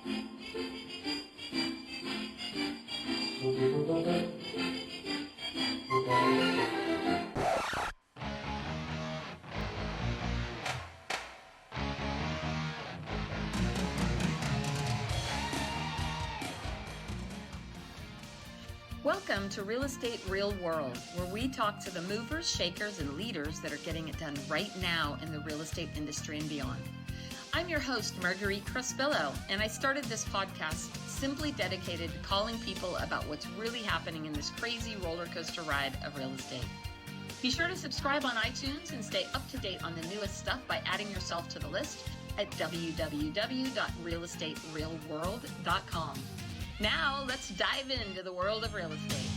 Welcome to Real Estate Real World, where we talk to the movers, shakers, and leaders that are getting it done right now in the real estate industry and beyond. I'm your host, Marguerite Crespillo, and I started this podcast simply dedicated to calling people about what's really happening in this crazy roller coaster ride of real estate. Be sure to subscribe on iTunes and stay up to date on the newest stuff by adding yourself to the list at www.realestaterealworld.com. Now, let's dive into the world of real estate.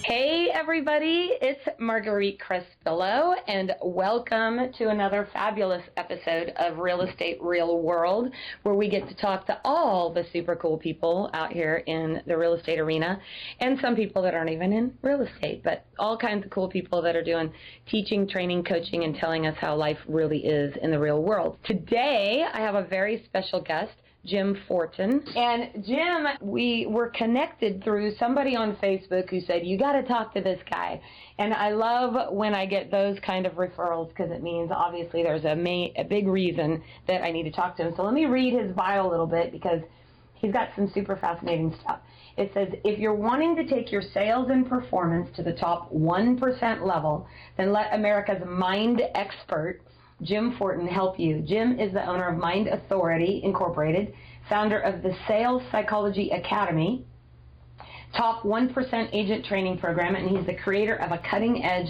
Hey, everybody. It's Marguerite Crespillo, and welcome to another fabulous episode of Real Estate Real World, where we get to talk to all the super cool people out here in the real estate arena, and some people that aren't even in real estate, but all kinds of cool people that are doing teaching, training, coaching, and telling us how life really is in the real world. Today, I have a very special guest, Jim Fortin. And Jim, we were connected through somebody on Facebook who said, you got to talk to this guy. And I love when I get those kind of referrals because it means obviously there's a big reason that I need to talk to him. So let me read his bio a little bit because he's got some super fascinating stuff. It says, if you're wanting to take your sales and performance to the top 1% level, then let America's mind expert, Jim Fortin, help you. Jim is the owner of Mind Authority Incorporated, founder of the Sales Psychology Academy, top 1% agent training program, and he's the creator of a cutting-edge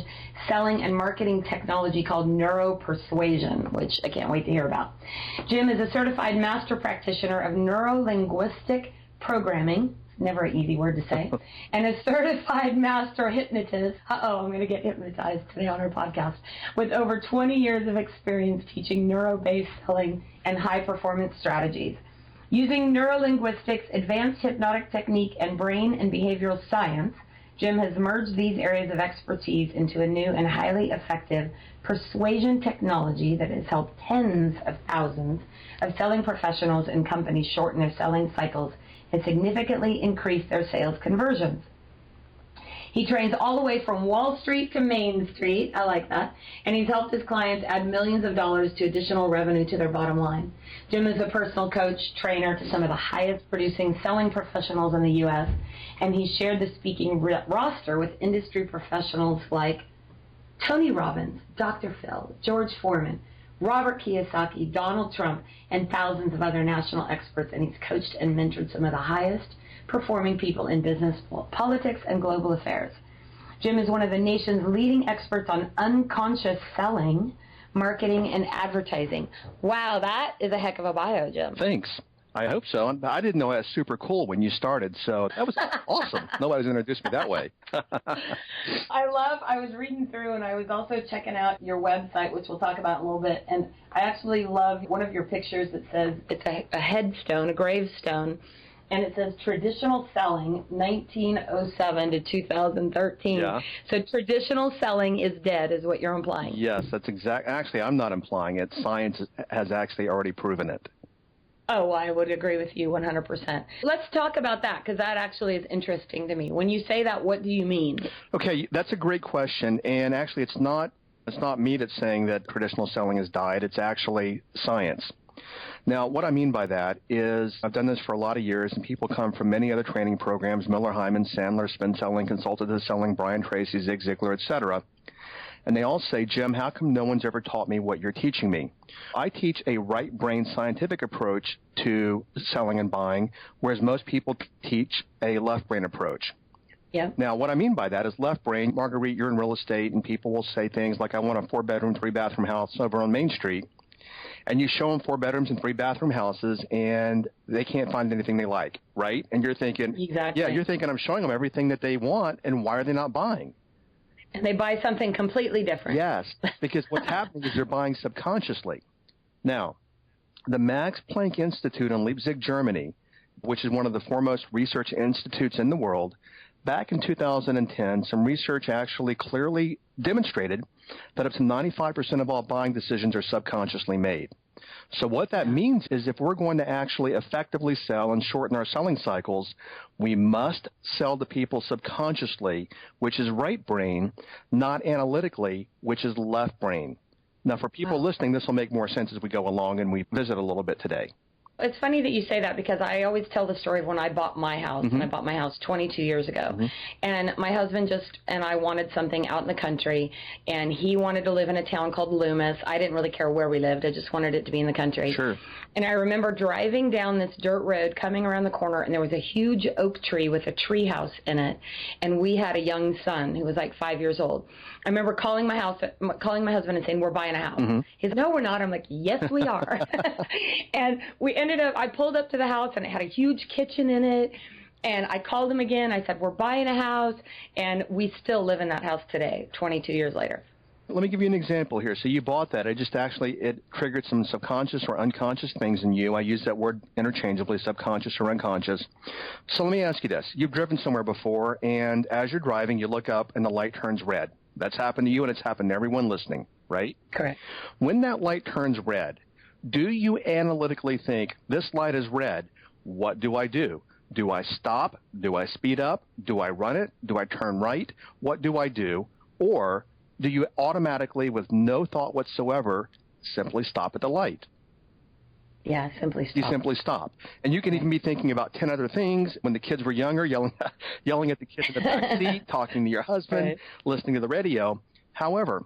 selling and marketing technology called Neuro-Persuasion, which I can't wait to hear about. Jim is a certified master practitioner of Neuro-Linguistic programming, never an easy word to say, and a certified master hypnotist. I'm going to get hypnotized today on our podcast, with over 20 years of experience teaching neuro-based selling and high-performance strategies. Using Neuro-Linguistics, advanced hypnotic technique, and brain and behavioral science, Jim has merged these areas of expertise into a new and highly effective persuasion technology that has helped tens of thousands of selling professionals and companies shorten their selling cycles and significantly increase their sales conversions. He trains all the way from Wall Street to Main Street, I like that, and he's helped his clients add millions of dollars to additional revenue to their bottom line. Jim is a personal coach, trainer to some of the highest producing selling professionals in the U.S., and he's shared the speaking roster with industry professionals like Tony Robbins, Dr. Phil, George Foreman, Robert Kiyosaki, Donald Trump, and thousands of other national experts, and he's coached and mentored some of the highest performing people in business, politics, and global affairs. Jim is one of the nation's leading experts on unconscious selling, marketing, and advertising. Wow, that is a heck of a bio, Jim. Thanks. I hope so. I didn't know that was super cool when you started, so that was awesome. Nobody's introduced me that way. I was reading through, and I was also checking out your website, which we'll talk about in a little bit, and I actually love one of your pictures that says it's a headstone, a gravestone, and it says traditional selling, 1907 to 2013. Yeah. So traditional selling is dead, is what you're implying. Yes, that's exact. Actually, I'm not implying it. Science has actually already proven it. Oh, I would agree with you 100%. Let's talk about that, because that actually is interesting to me. When you say that, what do you mean? Okay, that's a great question, and actually it's not me that's saying that traditional selling has died. It's actually science. Now, what I mean by that is I've done this for a lot of years, and people come from many other training programs, Miller, Hyman, Sandler, Spin Selling, Consultative Selling, Brian Tracy, Zig Ziglar, etc., and they all say, Jim, how come no one's ever taught me what you're teaching me? I teach a right-brain scientific approach to selling and buying, whereas most people teach a left-brain approach. Yeah. Now, what I mean by that is left brain. Marguerite, you're in real estate, and people will say things like, I want a 4-bedroom, 3-bathroom house over on Main Street. And you show them 4 bedrooms and 3-bathroom houses, and they can't find anything they like, right? And you're thinking, exactly. Yeah, you're thinking I'm showing them everything that they want, and why are they not buying? And they buy something completely different. Yes, because what's happening is they're buying subconsciously. Now, the Max Planck Institute in Leipzig, Germany, which is one of the foremost research institutes in the world, back in 2010, some research actually clearly demonstrated that up to 95% of all buying decisions are subconsciously made. So what that means is if we're going to actually effectively sell and shorten our selling cycles, we must sell to people subconsciously, which is right brain, not analytically, which is left brain. Now, for people listening, this will make more sense as we go along and we visit a little bit today. It's funny that you say that because I always tell the story of when I bought my house. And I bought my house 22 years ago. And my husband and I wanted something out in the country, and he wanted to live in a town called Loomis. I didn't really care where we lived. I just wanted it to be in the country. Sure. And I remember driving down this dirt road, coming around the corner, and there was a huge oak tree with a tree house in it. And we had a young son who was like 5 years old. I remember calling my husband and saying, we're buying a house. He said, no, we're not. I'm like, yes, we are. And we ended up, I pulled up to the house, and it had a huge kitchen in it. And I called him again. I said, we're buying a house. And we still live in that house today, 22 years later. Let me give you an example here. So you bought that. It triggered some subconscious or unconscious things in you. I use that word interchangeably, subconscious or unconscious. So let me ask you this. You've driven somewhere before, and as you're driving, you look up and the light turns red. That's happened to you, and it's happened to everyone listening, right? Correct. When that light turns red, do you analytically think, this light is red, what do I do? Do I stop? Do I speed up? Do I run it? Do I turn right? What do I do? Or do you automatically, with no thought whatsoever, simply stop at the light? Yeah, simply stop. You simply stop. And you can even be thinking about 10 other things when the kids were younger, yelling at the kids in the back seat, talking to your husband, listening to the radio. However,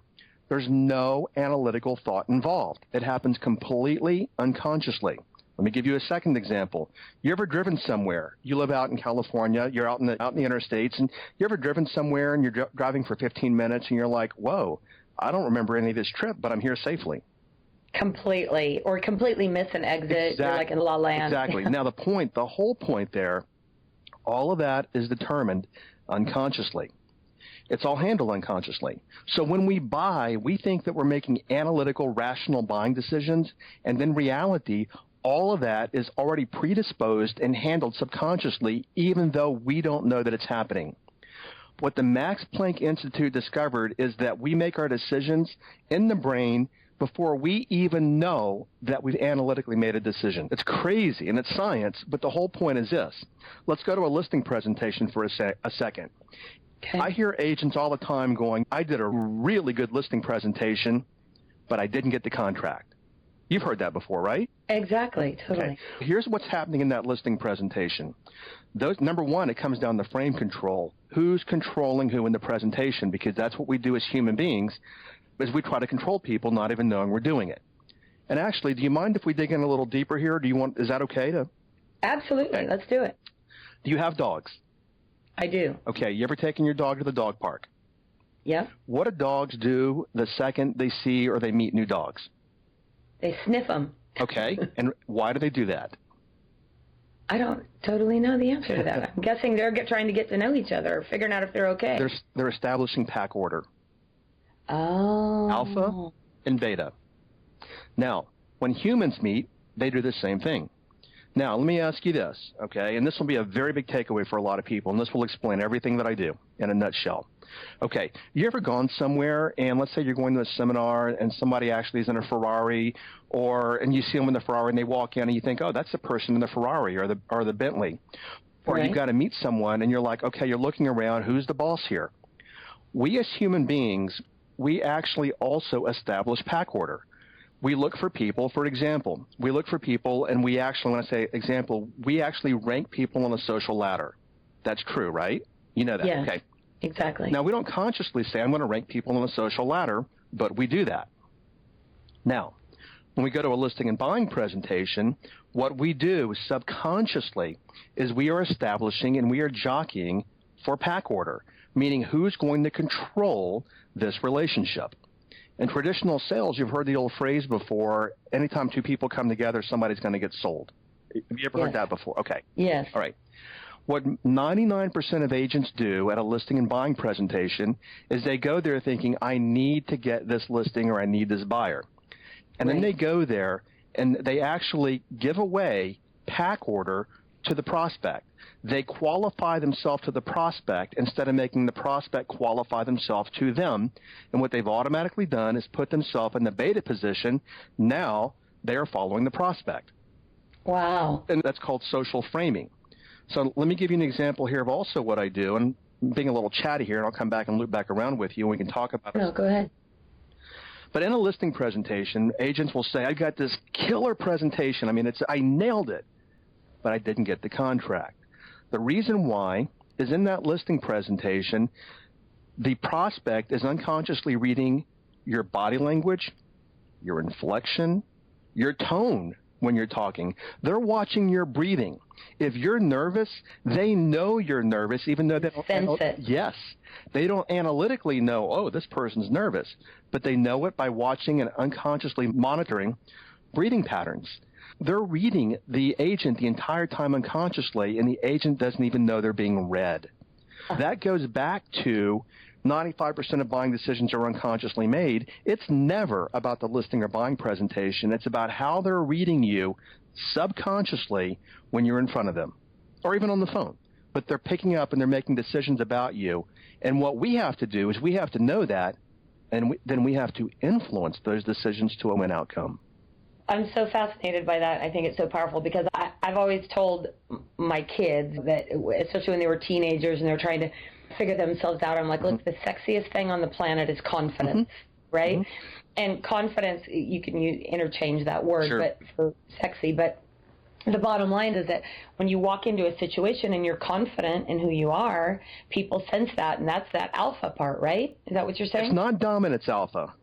there's no analytical thought involved. It happens completely unconsciously. Let me give you a second example. You ever driven somewhere? You live out in California, you're out in the interstates, and you ever driven somewhere and you're driving for 15 minutes and you're like, whoa, I don't remember any of this trip, but I'm here safely. Completely, or completely miss an exit. You're like in La La Land. Exactly. Now the whole point there, all of that is determined unconsciously. It's all handled unconsciously. So when we buy, we think that we're making analytical, rational buying decisions, and then reality, all of that is already predisposed and handled subconsciously, even though we don't know that it's happening. What the Max Planck Institute discovered is that we make our decisions in the brain before we even know that we've analytically made a decision. It's crazy, and it's science, but the whole point is this. Let's go to a listing presentation for a second. Okay. I hear agents all the time going, I did a really good listing presentation, but I didn't get the contract. You've heard that before, right? Exactly, totally. Okay. Here's what's happening in that listing presentation. Number one, it comes down to frame control. Who's controlling who in the presentation? Because that's what we do as human beings, is we try to control people not even knowing we're doing it. And actually, do you mind if we dig in a little deeper here? Is that okay? Absolutely. Let's do it. Do you have dogs? I do. Okay. You ever taken your dog to the dog park? Yeah. What do dogs do the second they see or they meet new dogs? They sniff them. Okay. And why do they do that? I don't totally know the answer to that. I'm guessing they're trying to get to know each other, figuring out if they're okay. They're establishing pack order. Oh. Alpha and beta. Now, when humans meet, they do the same thing. Now, let me ask you this, okay? And this will be a very big takeaway for a lot of people, and this will explain everything that I do in a nutshell. Okay, you ever gone somewhere, and let's say you're going to a seminar, and somebody actually is in a Ferrari, and you see them in the Ferrari, and they walk in, and you think, oh, that's the person in the Ferrari or the Bentley. Or right. You've got to meet someone, and you're like, okay, you're looking around, who's the boss here? We as human beings, we actually also establish pack order. We look for people, for example, and we actually, when I say example, we actually rank people on the social ladder. That's true, right? You know that, yes, okay? Exactly. Now, we don't consciously say, I'm going to rank people on the social ladder, but we do that. Now, when we go to a listing and buying presentation, what we do subconsciously is we are establishing and we are jockeying for pack order, meaning who's going to control this relationship. In traditional sales, you've heard the old phrase before, anytime two people come together, somebody's going to get sold. Have you ever heard that before? Okay. Yes. All right. What 99% of agents do at a listing and buying presentation is they go there thinking, I need to get this listing or I need this buyer. And then they go there and they actually give away pack order to the prospect. They qualify themselves to the prospect instead of making the prospect qualify themselves to them. And what they've automatically done is put themselves in the beta position. Now they are following the prospect. Wow. And that's called social framing. So let me give you an example here of also what I do. And being a little chatty here, and I'll come back and loop back around with you, and we can talk about it. No, go ahead. But in a listing presentation, agents will say, I got this killer presentation. I mean, I nailed it, but I didn't get the contract. The reason why is in that listing presentation, the prospect is unconsciously reading your body language, your inflection, your tone when you're talking. They're watching your breathing. If you're nervous, they know you're nervous, even though they don't sense it. Yes. They don't analytically know, oh, this person's nervous, but they know it by watching and unconsciously monitoring breathing patterns. They're reading the agent the entire time unconsciously, and the agent doesn't even know they're being read. That goes back to 95% of buying decisions are unconsciously made. It's never about the listing or buying presentation. It's about how they're reading you subconsciously when you're in front of them or even on the phone. But they're picking up and they're making decisions about you. And what we have to do is we have to know that, and then we have to influence those decisions to a win outcome. I'm so fascinated by that. I think it's so powerful because I've always told my kids that, especially when they were teenagers and they were trying to figure themselves out, I'm like, look, the sexiest thing on the planet is confidence, right? And confidence, you can interchange that word, Sure. but for sexy. But the bottom line is that when you walk into a situation and you're confident in who you are, people sense that, and that's that alpha part, right? Is that what you're saying? It's not dominance alpha.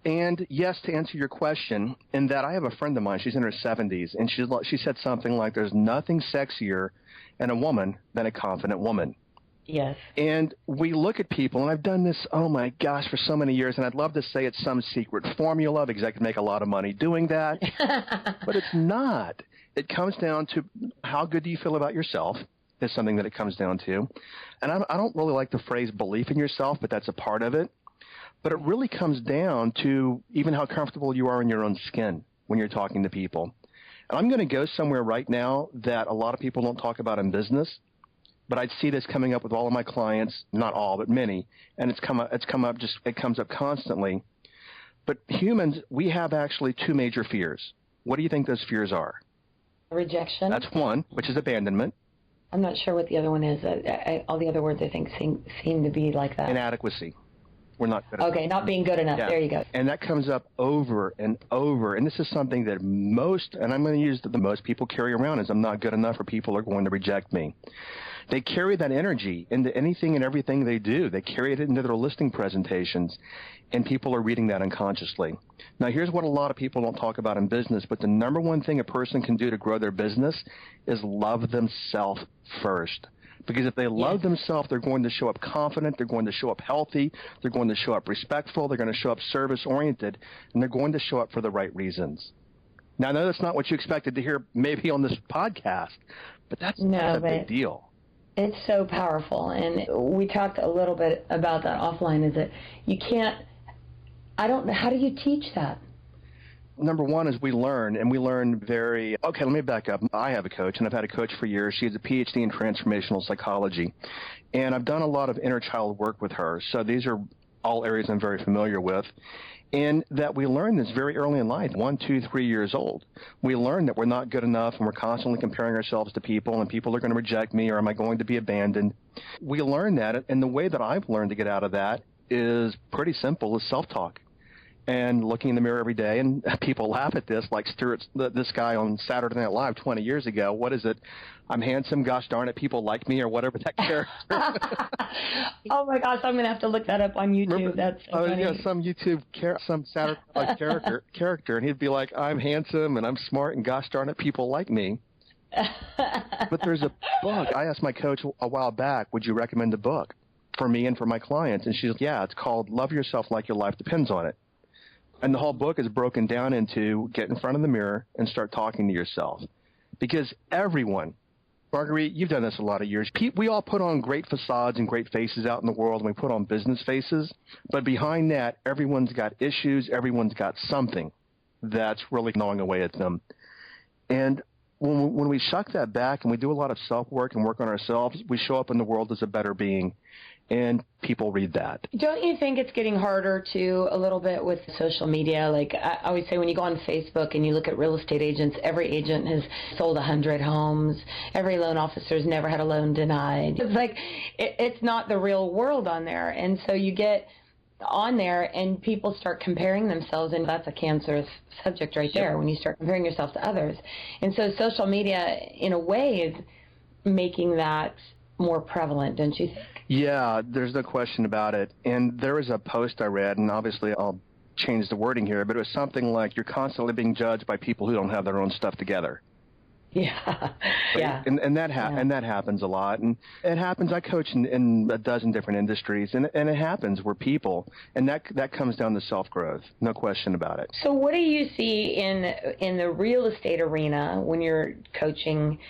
And yes, to answer your question, in that I have a friend of mine, she's in her 70s, and she said something like, there's nothing sexier in a woman than a confident woman. Yes. And we look at people, and I've done this, oh my gosh, for so many years, and I'd love to say it's some secret formula because I could make a lot of money doing that, but it's not. It comes down to how good do you feel about yourself is something that it comes down to. And I don't really like the phrase belief in yourself, but that's a part of it. But it really comes down to even how comfortable you are in your own skin when you're talking to people. And I'm going to go somewhere right now that a lot of people don't talk about in business, but I see this coming up with all of my clients, not all, but many, and it comes up constantly. But humans, we have actually two major fears. What do you think those fears are? Rejection. That's one, which is abandonment. I'm not sure what the other one is. All the other words, I think, seem to be like that. Inadequacy. We're not good enough. Okay, not being good enough. Yeah. There you go. And that comes up over and over. And this is something that most, and I'm going to use the most people carry around, is I'm not good enough or people are going to reject me. They carry that energy into anything and everything they do. They carry it into their listing presentations, and people are reading that unconsciously. Now, here's what a lot of people don't talk about in business, but the number one thing a person can do to grow their business is love themselves first. Because if they love themselves, they're going to show up confident, they're going to show up healthy, they're going to show up respectful, they're going to show up service-oriented, and they're going to show up for the right reasons. Now, I know that's not what you expected to hear maybe on this podcast, but that's a big deal. It's so powerful, and we talked a little bit about that offline, is that you can't, how do you teach that? Number one is we learn, and we learn okay, let me back up. I have a coach, and I've had a coach for years. She has a PhD in transformational psychology, and I've done a lot of inner child work with her. So these are all areas I'm very familiar with. And that we learn this very early in life, 1, 2, 3 years old. We learn that we're not good enough, and we're constantly comparing ourselves to people, and people are going to reject me, or am I going to be abandoned? We learn that, and the way that I've learned to get out of that is pretty simple, is self-talk. And looking in the mirror every day, and people laugh at this, like this guy on Saturday Night Live 20 years ago. What is it? I'm handsome, gosh darn it, people like me, or whatever that character. Oh my gosh, I'm going to have to look that up on YouTube. Remember, that's so funny. Yeah, some Saturday Night Live character, and he'd be like, I'm handsome, and I'm smart, and gosh darn it, people like me. But there's a book. I asked my coach a while back, would you recommend a book for me and for my clients? And she's like, yeah, it's called Love Yourself Like Your Life Depends on It. And the whole book is broken down into get in front of the mirror and start talking to yourself. Because everyone, Marguerite, you've done this a lot of years. We all put on great facades and great faces out in the world, and we put on business faces. But behind that, everyone's got issues. Everyone's got something that's really gnawing away at them. And when we shuck that back and we do a lot of self-work and work on ourselves, we show up in the world as a better being, and people read that. Don't you think it's getting harder, too, a little bit with social media? Like I always say, when you go on Facebook and you look at real estate agents, every agent has sold 100 homes. Every loan officer's never had a loan denied. It's like it's not the real world on there. And so you get on there and people start comparing themselves, and that's a cancerous subject right there, when you start comparing yourself to others. And so social media, in a way, is making that more prevalent, don't you think? Yeah, there's no question about it. And there was a post I read, and obviously I'll change the wording here, but it was something like, you're constantly being judged by people who don't have their own stuff together. Yeah, yeah. And that happens a lot. And it happens, I coach in a dozen different industries, and it happens where people, and that comes down to self-growth, no question about it. So what do you see in the real estate arena when you're coaching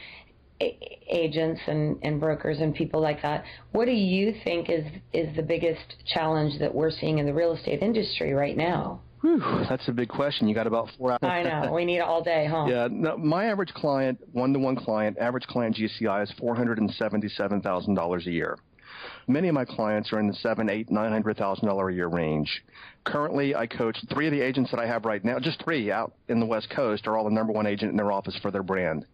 agents and brokers and people like that? What do you think is the biggest challenge that we're seeing in the real estate industry right now? Whew, that's a big question. You got about 4 hours. I know. We need it all day, huh? Yeah. No, my average client, one-to-one client, average client GCI is $477,000 a year. Many of my clients are in the $700,000, $800,000, $900,000 a year range. Currently, I coach 3 of the agents that I have right now, just 3 out in the West Coast, are all the number 1 agent in their office for their brand.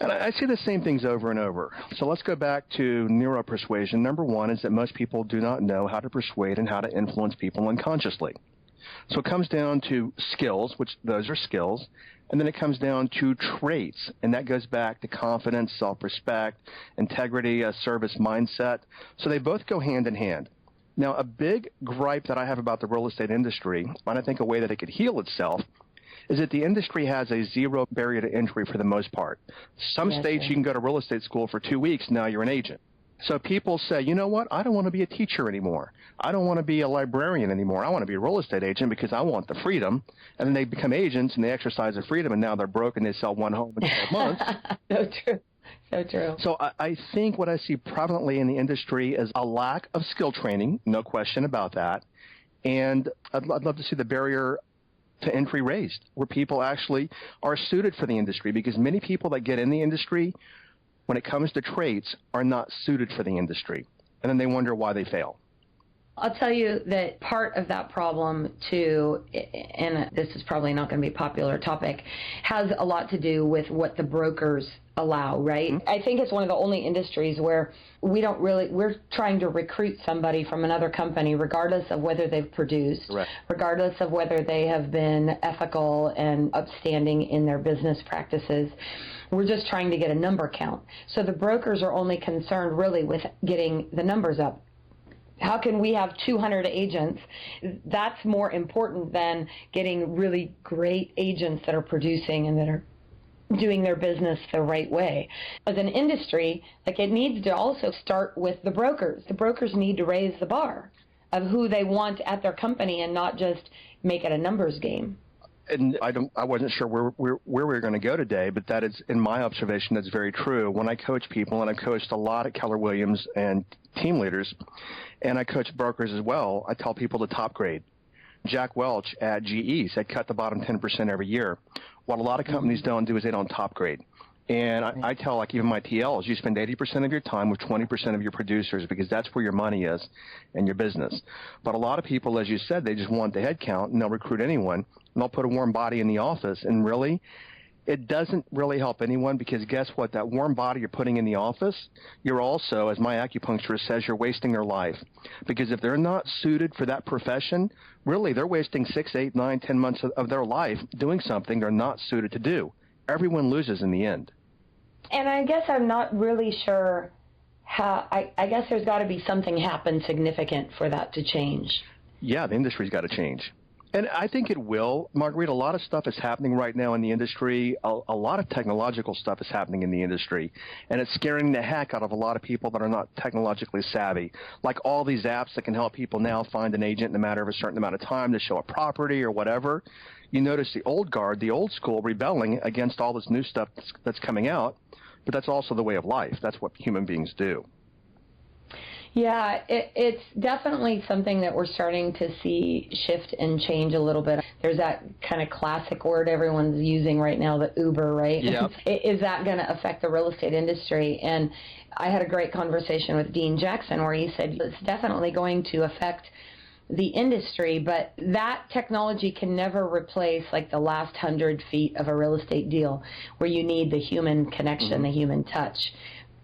And I see the same things over and over. So let's go back to NeuroPersuasion. Number 1 is that most people do not know how to persuade and how to influence people unconsciously. So it comes down to skills, which those are skills, and then it comes down to traits, and that goes back to confidence, self-respect, integrity, a service mindset. So they both go hand in hand. Now, a big gripe that I have about the real estate industry, and I think a way that it could heal itself, is that the industry has a 0 barrier to entry for the most part. Some states you can go to real estate school for 2 weeks, now you're an agent. So people say, you know what, I don't want to be a teacher anymore. I don't want to be a librarian anymore. I want to be a real estate agent because I want the freedom. And then they become agents and they exercise their freedom, and now they're broke and they sell 1 home in 12 months. So true. So true. So I think what I see prevalently in the industry is a lack of skill training, no question about that. And I'd love to see the barrier to entry raised, where people actually are suited for the industry, because many people that get in the industry, when it comes to traits, are not suited for the industry. And then they wonder why they fail. I'll tell you that part of that problem, too, and this is probably not going to be a popular topic, has a lot to do with what the brokers allow, right? Mm-hmm. I think it's one of the only industries where we're trying to recruit somebody from another company, regardless of whether they've produced, Correct. Regardless of whether they have been ethical and upstanding in their business practices. We're just trying to get a number count. So the brokers are only concerned really with getting the numbers up. How can we have 200 agents? That's more important than getting really great agents that are producing and that are doing their business the right way. As an industry, like, it needs to also start with the brokers. The brokers need to raise the bar of who they want at their company and not just make it a numbers game. And I wasn't sure where we were going to go today, but that is, in my observation, that's very true. When I coach people, and I've coached a lot at Keller Williams and team leaders, and I coach brokers as well, I tell people to top grade. Jack Welch at GE said cut the bottom 10% every year. What a lot of companies don't do is they don't top grade. And I tell, like, even my TLs, you spend 80% of your time with 20% of your producers, because that's where your money is in your business. But a lot of people, as you said, they just want the head count, and they'll recruit anyone, and they'll put a warm body in the office. And really, it doesn't really help anyone, because guess what? That warm body you're putting in the office, you're also, as my acupuncturist says, you're wasting their life. Because if they're not suited for that profession, really, they're wasting 6, 8, 9, 10 months of their life doing something they're not suited to do. Everyone loses in the end. And I guess I'm not really sure how, I guess there's got to be something happen significant for that to change. Yeah, the industry's got to change. And I think it will. Marguerite, a lot of stuff is happening right now in the industry. A lot of technological stuff is happening in the industry. And it's scaring the heck out of a lot of people that are not technologically savvy. Like all these apps that can help people now find an agent in a matter of a certain amount of time to show a property or whatever. You notice the old guard, the old school, rebelling against all this new stuff that's coming out. But that's also the way of life. That's what human beings do. Yeah, it's definitely something that we're starting to see shift and change a little bit. There's that kind of classic word everyone's using right now, the Uber, right? Yep. Is that going to affect the real estate industry? And I had a great conversation with Dean Jackson where he said it's definitely going to affect the industry, but that technology can never replace like the last 100 feet of a real estate deal where you need the human connection, the human touch.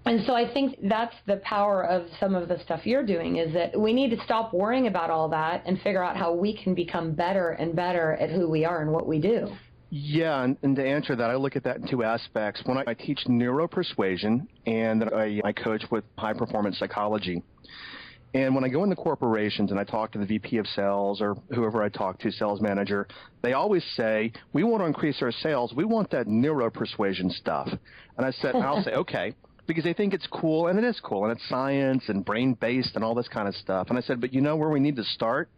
And so I think that's the power of some of the stuff you're doing, is that we need to stop worrying about all that and figure out how we can become better and better at who we are and what we do. Yeah, and to answer that, I look at that in two aspects. When I teach Neuro-Persuasion, and I coach with high-performance psychology. And when I go into corporations and I talk to the VP of sales or whoever I talk to, sales manager, they always say, we want to increase our sales. We want that Neuro-Persuasion stuff. And I'll say, okay, because they think it's cool, and it is cool, and it's science and brain-based and all this kind of stuff. And I said, but you know where we need to start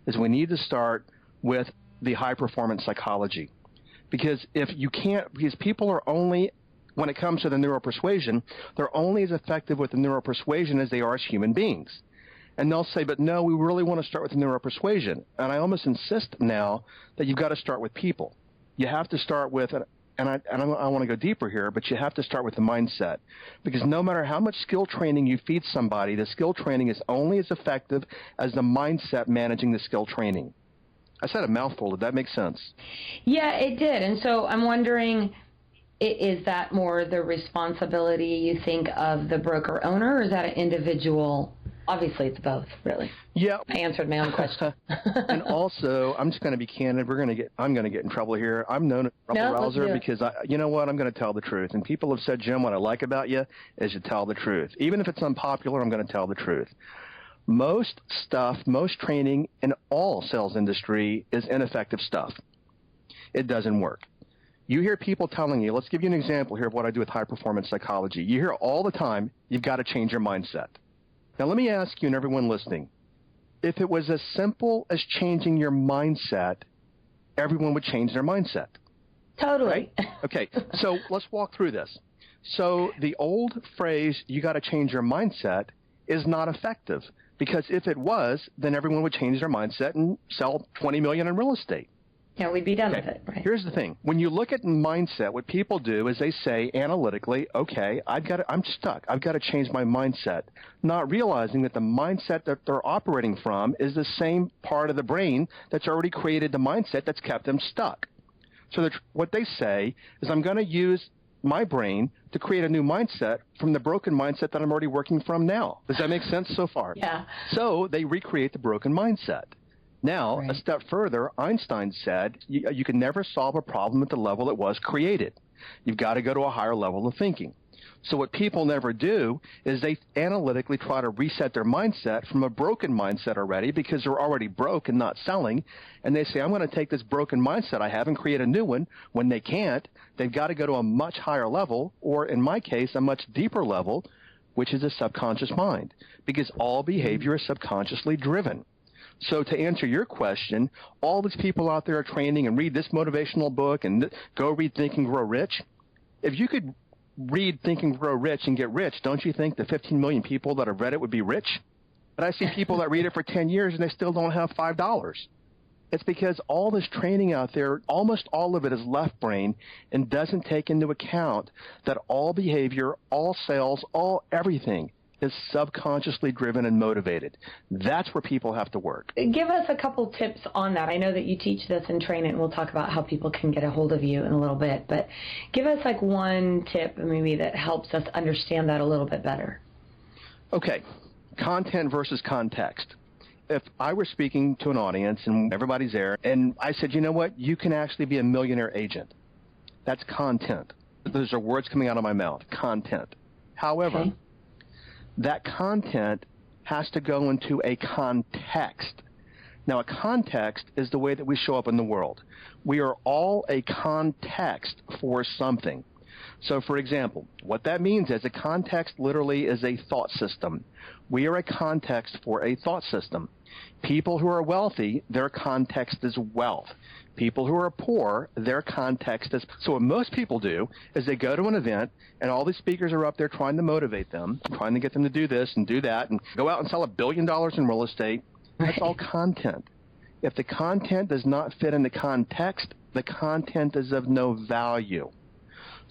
is we need to start with the high-performance psychology. Because because people are only, when it comes to the Neuro-Persuasion, they're only as effective with the Neuro-Persuasion as they are as human beings. And they'll say, but no, we really want to start with the Neuro-Persuasion. And I almost insist now that you've got to start with people. You have to start with, and I want to go deeper here, but you have to start with the mindset. Because no matter how much skill training you feed somebody, the skill training is only as effective as the mindset managing the skill training. I said a mouthful. Did that make sense? Yeah, it did. And so I'm wondering, is that more the responsibility, you think, of the broker owner, or is that an individual? Obviously, it's both, really. Yeah. I answered my own question. And also, I'm just going to be candid. I'm going to get in trouble here. I'm known as a trouble-rouser because, you know what, I'm going to tell the truth. And people have said, Jim, what I like about you is you tell the truth. Even if it's unpopular, I'm going to tell the truth. Most stuff, most training in all sales industry is ineffective stuff. It doesn't work. You hear people telling you, let's give you an example here of what I do with high-performance psychology. You hear all the time, you've got to change your mindset. Now, let me ask you and everyone listening, if it was as simple as changing your mindset, everyone would change their mindset. Totally. Right? Okay, so let's walk through this. So the old phrase, you got to change your mindset, is not effective, because if it was, then everyone would change their mindset and sell $20 million in real estate. Yeah, we'd be done with it, right? Here's the thing. When you look at mindset, what people do is they say analytically, okay, I'm stuck. I've got to change my mindset, not realizing that the mindset that they're operating from is the same part of the brain that's already created the mindset that's kept them stuck. So what they say is, I'm going to use my brain to create a new mindset from the broken mindset that I'm already working from now. Does that make sense so far? Yeah. So they recreate the broken mindset. Now, a step further, Einstein said you can never solve a problem at the level it was created. You've got to go to a higher level of thinking. So what people never do is they analytically try to reset their mindset from a broken mindset already, because they're already broke and not selling. And they say, I'm going to take this broken mindset I have and create a new one. When they can't, they've got to go to a much higher level, or in my case, a much deeper level, which is a subconscious mind, because all behavior is subconsciously driven. So to answer your question, all these people out there are training and read this motivational book and go read Think and Grow Rich. If you could read Think and Grow Rich and get rich, don't you think the 15 million people that have read it would be rich? But I see people that read it for 10 years and they still don't have $5. It's because all this training out there, almost all of it is left brain and doesn't take into account that all behavior, all sales, everything is subconsciously driven and motivated. That's where people have to work. Give us a couple tips on that. I know that you teach this and train it, and we'll talk about how people can get a hold of you in a little bit, but give us like one tip maybe that helps us understand that a little bit better. Okay, content versus context. If I were speaking to an audience and everybody's there, and I said, you know what, you can actually be a millionaire agent. That's content. Those are words coming out of my mouth, content. However, that content has to go into a context. Now, a context is the way that we show up in the world. We are all a context for something. So, for example, what that means is a context literally is a thought system. We are a context for a thought system. People who are wealthy, their context is wealth. People who are poor, their context is... So what most people do is they go to an event, and all these speakers are up there trying to motivate them, trying to get them to do this and do that, and go out and sell $1 billion in real estate. That's all content. If the content does not fit in the context, the content is of no value.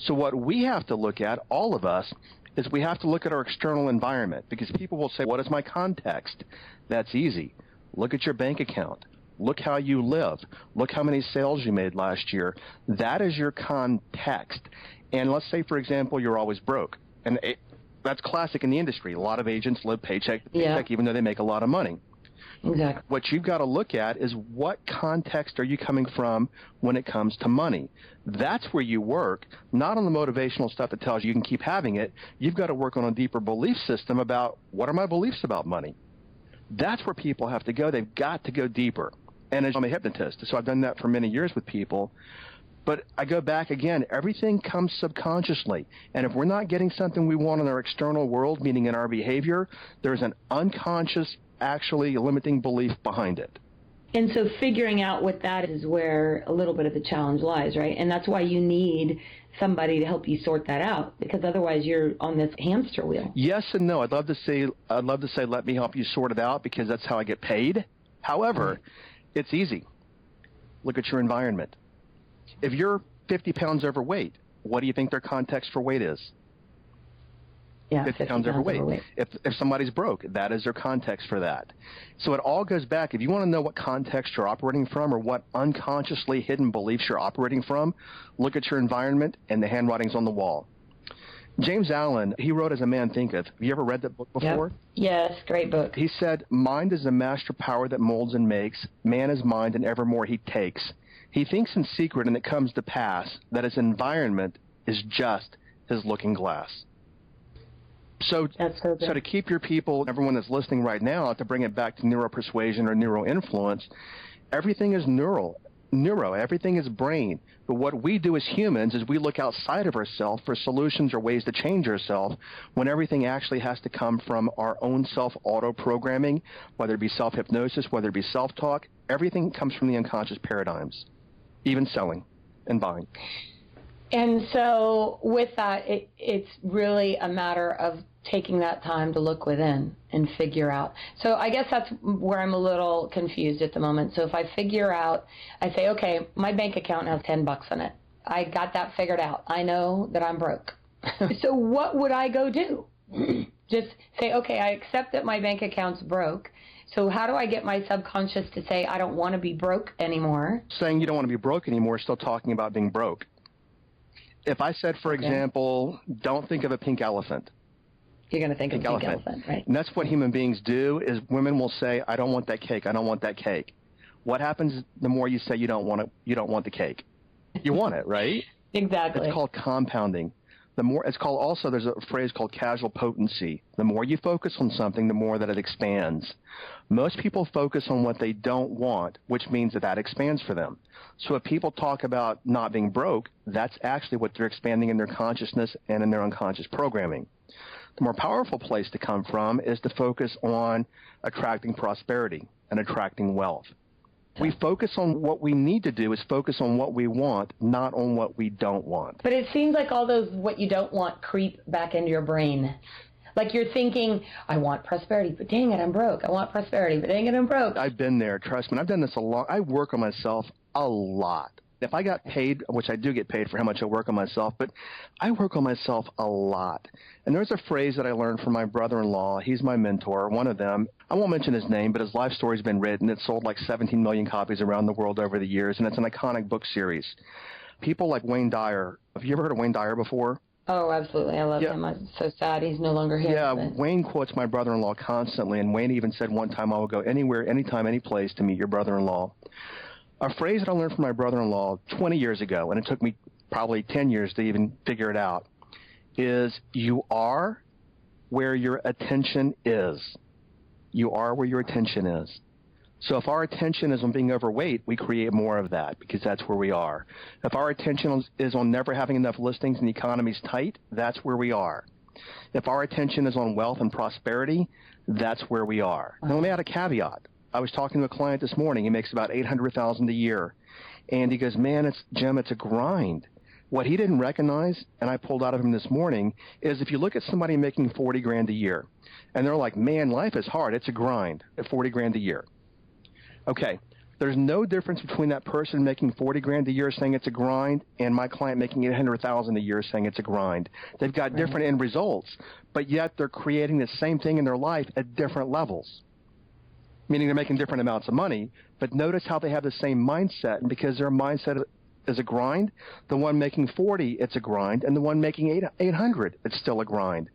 So what we have to look at, all of us, is we have to look at our external environment, because people will say, what is my context? That's easy. Look at your bank account. Look how you live. Look how many sales you made last year. That is your context. And let's say, for example, you're always broke. And that's classic in the industry. A lot of agents live paycheck to paycheck, even though they make a lot of money. Exactly. What you've got to look at is what context are you coming from when it comes to money. That's where you work, not on the motivational stuff that tells you can keep having it. You've got to work on a deeper belief system about what are my beliefs about money. That's where people have to go. They've got to go deeper. And I'm a hypnotist, so I've done that for many years with people. But I go back again, everything comes subconsciously. And if we're not getting something we want in our external world, meaning in our behavior, there's an unconscious, actually limiting belief behind it. And so figuring out what that is where a little bit of the challenge lies, right? And that's why you need somebody to help you sort that out, because otherwise you're on this hamster wheel. Yes and no. I'd love to say, let me help you sort it out, because that's how I get paid. However, it's easy. Look at your environment. If you're 50 pounds overweight, what do you think their context for weight is? Yeah, 50 pounds overweight. If somebody's broke, that is their context for that. So it all goes back. If you want to know what context you're operating from or what unconsciously hidden beliefs you're operating from, look at your environment and the handwritings on the wall. James Allen, he wrote As a Man Thinketh. Have you ever read that book before? Yes, great book. He said, mind is the master power that molds and makes. Man is mind, and evermore he takes. He thinks in secret, and it comes to pass that his environment is just his looking glass. So to keep your people, everyone that's listening right now, to bring it back to neuropersuasion or neuro-influence, everything is neuro, everything is brain. But what we do as humans is we look outside of ourselves for solutions or ways to change ourselves, when everything actually has to come from our own self-auto-programming, whether it be self-hypnosis, whether it be self-talk. Everything comes from the unconscious paradigms, even selling and buying. And so with that, it's really a matter of taking that time to look within and figure out. So I guess that's where I'm a little confused at the moment. So if I figure out, I say, okay, my bank account has $10 in it. I got that figured out. I know that I'm broke. So what would I go do? Just say, okay, I accept that my bank account's broke. So how do I get my subconscious to say I don't want to be broke anymore? Saying you don't want to be broke anymore is still talking about being broke. If I said, for example, don't think of a pink elephant. You're going to think of a pink elephant, right? And that's what human beings do, is women will say, I don't want that cake. I don't want that cake. What happens the more you say you don't want the cake? You want it, right? Exactly. It's called compounding. There's a phrase called causal potency. The more you focus on something, the more that it expands. Most people focus on what they don't want, which means that expands for them. So if people talk about not being broke, that's actually what they're expanding in their consciousness and in their unconscious programming. The more powerful place to come from is to focus on attracting prosperity and attracting wealth. We focus on what we need to do is focus on what we want, not on what we don't want. But it seems like all those what you don't want creep back into your brain. Like you're thinking, I want prosperity, but dang it, I'm broke. I want prosperity, but dang it, I'm broke. I've been there. Trust me. I've done this a lot. I work on myself a lot. If I got paid, which I do get paid for how much I work on myself, but I work on myself a lot. And there's a phrase that I learned from my brother-in-law. He's my mentor, one of them. I won't mention his name, but his life story's been written. It's sold like 17 million copies around the world over the years, and it's an iconic book series. People like Wayne Dyer. Have you ever heard of Wayne Dyer before? Oh, absolutely. I love him. I'm so sad he's no longer here. Yeah, Wayne quotes my brother-in-law constantly, and Wayne even said one time, I will go anywhere, anytime, any place to meet your brother-in-law. A phrase that I learned from my brother-in-law 20 years ago, and it took me probably 10 years to even figure it out, is you are where your attention is. You are where your attention is. So if our attention is on being overweight, we create more of that because that's where we are. If our attention is on never having enough listings and the economy's tight, that's where we are. If our attention is on wealth and prosperity, that's where we are. Now, let me add a caveat. I was talking to a client this morning. He makes about $800,000 a year. And he goes, man, Jim, it's a grind. What he didn't recognize, and I pulled out of him this morning, is if you look at somebody making $40,000 a year, and they're like, man, life is hard. It's a grind at $40,000 a year. Okay, there's no difference between that person making $40,000 a year saying it's a grind and my client making $800,000 a year saying it's a grind. They've got different end results, but yet they're creating the same thing in their life at different levels, meaning they're making different amounts of money. But notice how they have the same mindset, and because their mindset is a grind, the one making 40, it's a grind, and the one making 800, it's still a grind,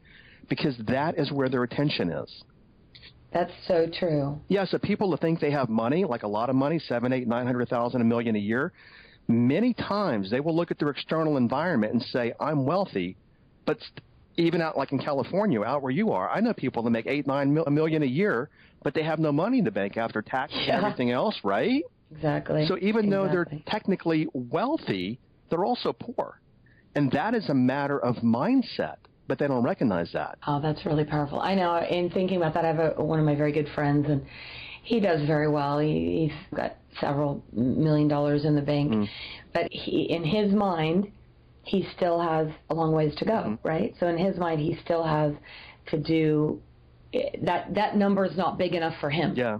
because that is where their attention is. That's so true. Yeah, so people that think they have money, like a lot of money, 7, 8, 900,000, $1 million a year, many times they will look at their external environment and say, I'm wealthy, but even out like in California, out where you are, I know people that make 8, 9 million a year, but they have no money in the bank after taxes and everything else, right? Exactly. So even though they're technically wealthy, they're also poor. And that is a matter of mindset. But they don't recognize that. Oh, that's really powerful. I know. In thinking about that, I have one of my very good friends, and he does very well. He's got several $1 million in the bank. But in his mind, he still has a long ways to go, right? So in his mind, he still has to do that. That number is not big enough for him. Yeah.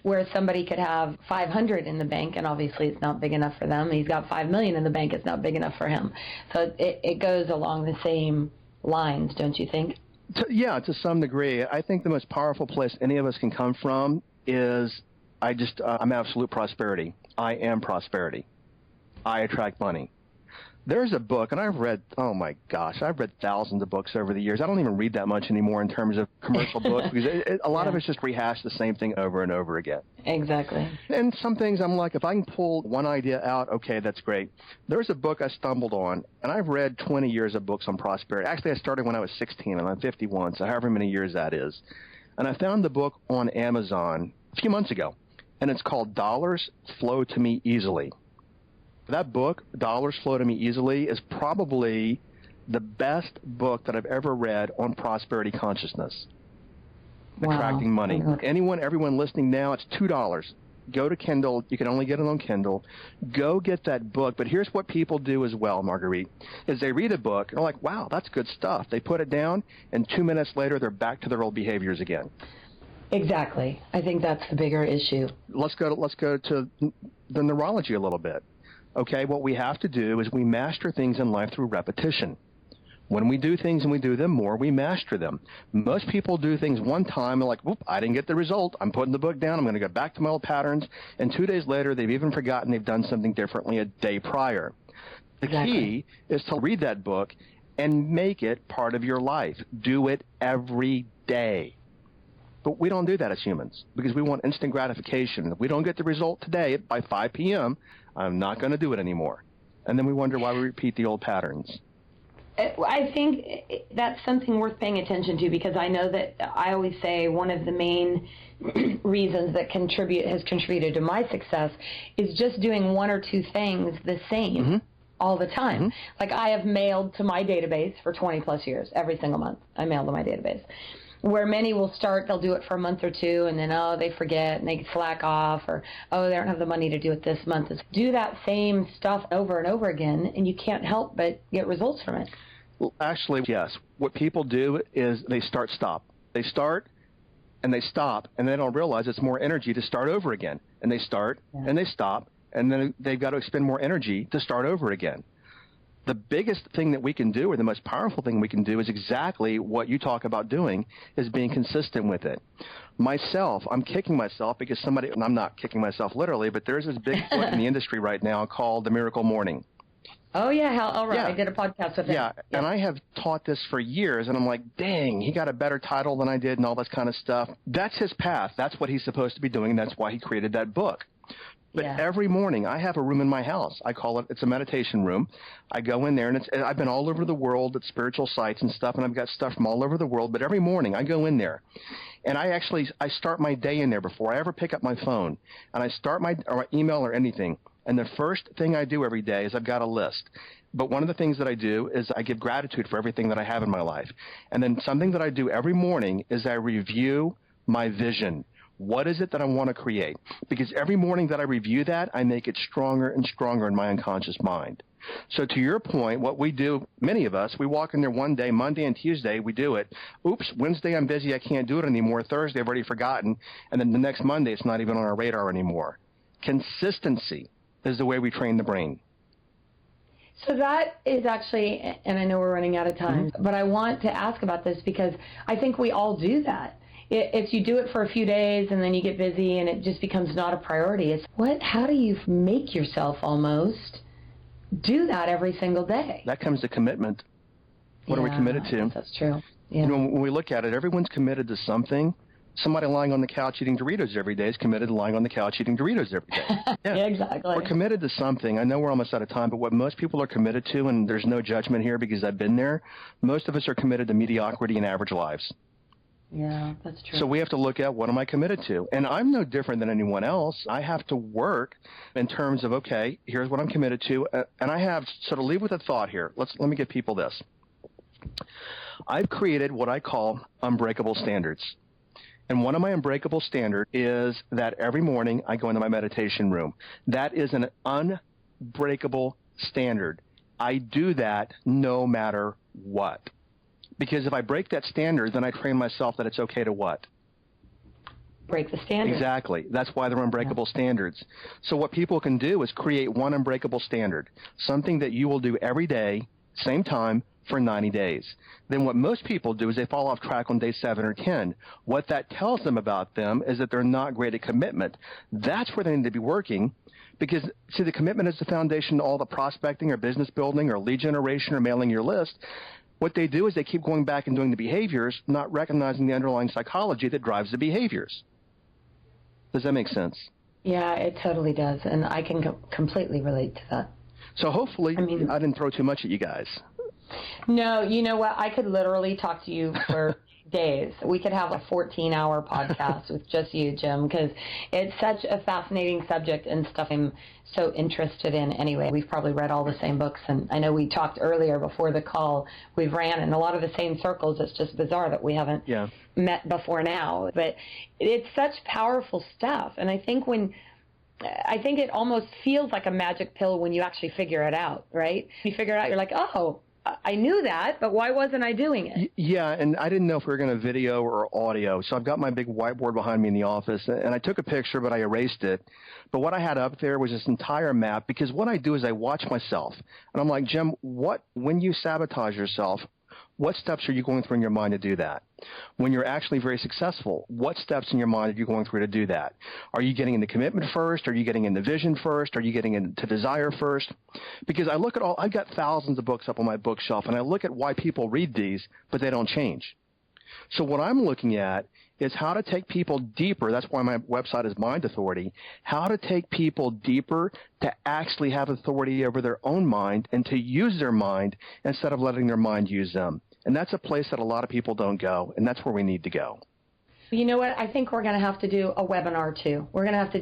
Whereas somebody could have 500 in the bank, and obviously it's not big enough for them. He's got 5 million in the bank. It's not big enough for him. So it goes along the same lines, don't you think? Yeah, to some degree. I think the most powerful place any of us can come from is I'm absolute prosperity. I am prosperity. I attract money. There's a book, and I've read thousands of books over the years. I don't even read that much anymore in terms of commercial books because a lot of it's just rehash the same thing over and over again. Exactly. And some things I'm like, if I can pull one idea out, okay, that's great. There's a book I stumbled on, and I've read 20 years of books on prosperity. Actually, I started when I was 16, and I'm 51, so however many years that is. And I found the book on Amazon a few months ago, and it's called Dollars Flow to Me Easily. That book, Dollars Flow to Me Easily, is probably the best book that I've ever read on prosperity consciousness, attracting money. Everyone listening now, it's $2. Go to Kindle. You can only get it on Kindle. Go get that book. But here's what people do as well, Marguerite, is they read a book, and they're like, wow, that's good stuff. They put it down, and 2 minutes later, they're back to their old behaviors again. Exactly. I think that's the bigger issue. Let's go to the neurology a little bit. Okay, what we have to do is we master things in life through repetition. When we do things and we do them more, we master them. Most people do things one time and like, whoop, I didn't get the result. I'm putting the book down. I'm going to go back to my old patterns. And 2 days later, they've even forgotten they've done something differently a day prior. The key is to read that book and make it part of your life. Do it every day. But we don't do that as humans because we want instant gratification. If we don't get the result today by 5 p.m., I'm not going to do it anymore. And then we wonder why we repeat the old patterns. I think that's something worth paying attention to because I know that I always say one of the main reasons that has contributed to my success is just doing 1 or 2 things the same all the time. Like I have mailed to my database for 20 plus years. Every single month I mail to my database. Where many will start, they'll do it for a month or 2, and then, they forget, and they slack off, or, they don't have the money to do it this month. Do that same stuff over and over again, and you can't help but get results from it. Well, actually, yes. What people do is they stop. They start, and they stop, and they don't realize it's more energy to start over again. And they start, and they stop, and then they've got to expend more energy to start over again. The biggest thing that we can do, or the most powerful thing we can do, is exactly what you talk about doing, is being consistent with it. Myself, I'm kicking myself because and I'm not kicking myself literally, but there's this big book in the industry right now called The Miracle Morning. Oh, yeah. All right. Yeah. I did a podcast with him. Yeah, and I have taught this for years, and I'm like, dang, he got a better title than I did and all this kind of stuff. That's his path. That's what he's supposed to be doing, and that's why he created that book. But every morning, I have a room in my house. I call it, it's a meditation room. I go in there, and I've been all over the world at spiritual sites and stuff, and I've got stuff from all over the world. But every morning, I go in there, and I start my day in there before I ever pick up my phone. And I start my email or anything. And the first thing I do every day is I've got a list. But one of the things that I do is I give gratitude for everything that I have in my life. And then something that I do every morning is I review my vision. What is it that I want to create? Because every morning that I review that, I make it stronger and stronger in my unconscious mind. So to your point, what we do, many of us, we walk in there one day, Monday and Tuesday, we do it. Oops, Wednesday I'm busy, I can't do it anymore. Thursday I've already forgotten. And then the next Monday it's not even on our radar anymore. Consistency is the way we train the brain. So that is actually, and I know we're running out of time, but I want to ask about this because I think we all do that. If you do it for a few days and then you get busy and it just becomes not a priority, how do you make yourself almost do that every single day? That comes to commitment. What are we committed to? That's true. Yeah. You know, when we look at it, everyone's committed to something. Somebody lying on the couch eating Doritos every day is committed to lying on the couch eating Doritos every day. Yeah, exactly. We're committed to something. I know we're almost out of time, but what most people are committed to, and there's no judgment here because I've been there, most of us are committed to mediocrity and average lives. Yeah, that's true. So we have to look at what am I committed to? And I'm no different than anyone else. I have to work in terms of, okay, here's what I'm committed to. And I have, so to leave with a thought here, let me give people this. I've created what I call unbreakable standards. And one of my unbreakable standards is that every morning I go into my meditation room. That is an unbreakable standard. I do that no matter what. Because if I break that standard, then I train myself that it's okay to what? Break the standard. Exactly. That's why they're unbreakable standards. So what people can do is create one unbreakable standard, something that you will do every day, same time, for 90 days. Then what most people do is they fall off track on day 7 or 10. What that tells them about them is that they're not great at commitment. That's where they need to be working. Because, see, the commitment is the foundation to all the prospecting or business building or lead generation or mailing your list. What they do is they keep going back and doing the behaviors, not recognizing the underlying psychology that drives the behaviors. Does that make sense? Yeah, it totally does, and I can completely relate to that. So hopefully I didn't throw too much at you guys. No, you know what? I could literally talk to you for days. We could have a 14-hour podcast with just you, Jim, because it's such a fascinating subject and stuff I'm so interested in anyway. We've probably read all the same books, and I know we talked earlier before the call. We've ran in a lot of the same circles. It's just bizarre that we haven't met before now. But it's such powerful stuff, and I think it almost feels like a magic pill when you actually figure it out, right? You figure it out, you're like, oh, I knew that, but why wasn't I doing it? Yeah, and I didn't know if we were going to video or audio, so I've got my big whiteboard behind me in the office, and I took a picture, but I erased it. But what I had up there was this entire map, because what I do is I watch myself, and I'm like, Jim, when you sabotage yourself, what steps are you going through in your mind to do that? When you're actually very successful, what steps in your mind are you going through to do that? Are you getting into commitment first? Are you getting into vision first? Are you getting into desire first? Because I look at I've got thousands of books up on my bookshelf, and I look at why people read these, but they don't change. So what I'm looking at is how to take people deeper. That's why my website is Mind Authority. How to take people deeper to actually have authority over their own mind and to use their mind instead of letting their mind use them. And that's a place that a lot of people don't go, and that's where we need to go. You know what? I think we're going to have to do a webinar too. We'll have to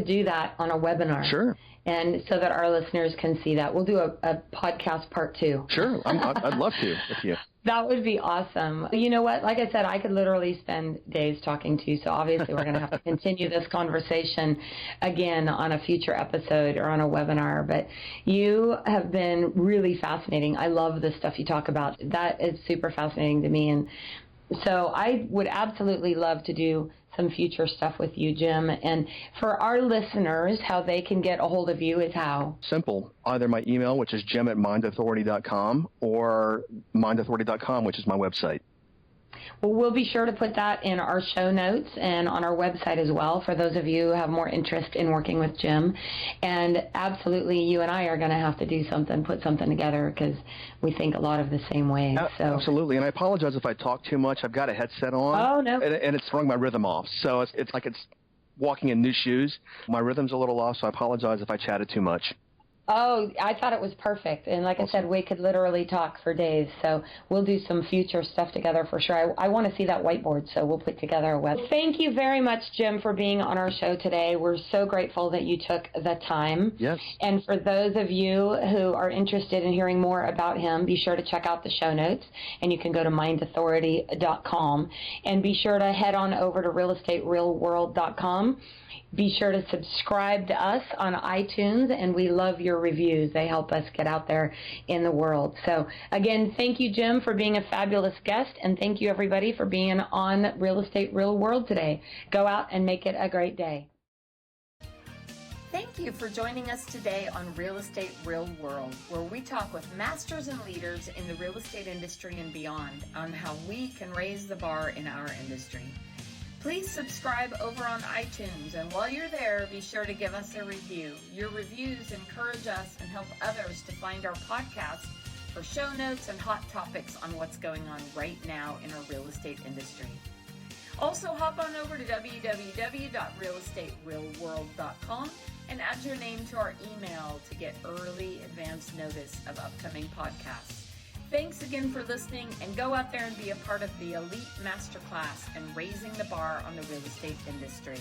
do that on a webinar. Sure. And so that our listeners can see that. We'll do a podcast part 2. Sure. I'd love to with you. That would be awesome. You know what? Like I said, I could literally spend days talking to you. So obviously we're going to have to continue this conversation again on a future episode or on a webinar. But you have been really fascinating. I love the stuff you talk about. That is super fascinating to me. And so I would absolutely love to do some future stuff with you, Jim. And for our listeners, how they can get a hold of you is how? Simple. Either my email, which is jim@mindauthority.com, or mindauthority.com, which is my website. Well, we'll be sure to put that in our show notes and on our website as well for those of you who have more interest in working with Jim. And absolutely, you and I are going to have to do something, put something together, because we think a lot of the same ways. So. Absolutely. And I apologize if I talk too much. I've got a headset on. Oh, no. And it's throwing my rhythm off. So it's like it's walking in new shoes. My rhythm's a little off, so I apologize if I chatted too much. Oh, I thought it was perfect. And like I said, we could literally talk for days. So we'll do some future stuff together for sure. I want to see that whiteboard, so we'll put together a web. Thank you very much, Jim, for being on our show today. We're so grateful that you took the time. Yes. And for those of you who are interested in hearing more about him, be sure to check out the show notes. And you can go to mindauthority.com. And be sure to head on over to realestaterealworld.com. Be sure to subscribe to us on iTunes, and we love your reviews. They help us get out there in the world. So, again, thank you, Jim, for being a fabulous guest, and thank you, everybody, for being on Real Estate Real World today. Go out and make it a great day. Thank you for joining us today on Real Estate Real World, where we talk with masters and leaders in the real estate industry and beyond on how we can raise the bar in our industry. Please subscribe over on iTunes, and while you're there, be sure to give us a review. Your reviews encourage us and help others to find our podcast for show notes and hot topics on what's going on right now in our real estate industry. Also, hop on over to www.realestaterealworld.com and add your name to our email to get early advance notice of upcoming podcasts. Thanks again for listening, and go out there and be a part of the elite masterclass and raising the bar on the real estate industry.